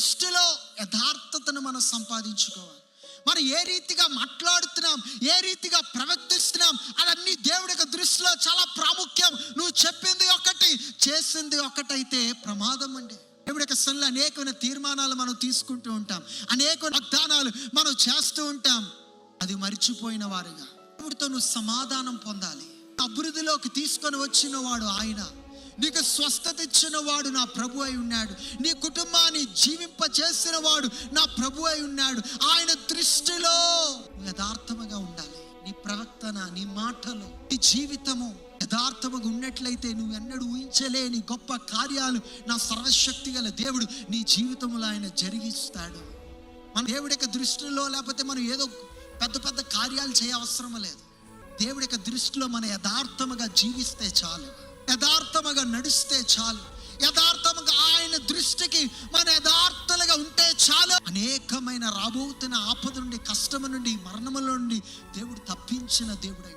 దృష్టిలో యథార్థతను మనం సంపాదించుకోవాలి. మనం ఏ రీతిగా మాట్లాడుతున్నాం, ఏ రీతిగా ప్రవర్తిస్తున్నాం, అదన్నీ దేవుడి యొక్క దృష్టిలో చాలా ప్రాముఖ్యం. నువ్వు చెప్పింది ఒకటి, చేసింది ఒకటైతే ప్రమాదం అండి. దేవుడి యొక్క సన్నిధిలో అనేకమైన తీర్మానాలు మనం తీసుకుంటూ ఉంటాం, అనేక వాగ్దానాలు మనం చేస్తూ ఉంటాం. అది మరిచిపోయిన వారుగా దేవుడితో నువ్వు సమాధానం పొందాలి. అభివృద్ధిలోకి తీసుకొని వచ్చిన వాడు ఆయన. నీకు స్వస్థత ఇచ్చిన వాడు నా ప్రభు అయి ఉన్నాడు. నీ కుటుంబాన్ని జీవింప చేసిన వాడు నా ప్రభు అయి ఉన్నాడు. ఆయన దృష్టిలో యథార్థముగా ఉండాలి. నీ ప్రవర్తన, నీ మాటలు, నీ జీవితము యథార్థముగా ఉన్నట్లయితే నువ్వు ఎన్నడూ ఊహించలేని గొప్ప కార్యాలు నా సర్వశక్తి గల దేవుడు నీ జీవితంలో ఆయన జరిగిస్తాడు. మన దేవుడి యొక్క దృష్టిలో లేకపోతే మనం ఏదో పెద్ద పెద్ద కార్యాలు చేయ అవసరం లేదు. దేవుడి యొక్క దృష్టిలో మన యథార్థముగా జీవిస్తే చాలు, యథార్థముగా నడిస్తే చాలు, యథార్థముగా ఆయన దృష్టికి మన యథార్థలుగా ఉంటే చాలు. అనేకమైన రాబోతున్న ఆపద నుండి, కష్టము నుండి, మరణముల నుండి దేవుడు తప్పించిన దేవుడై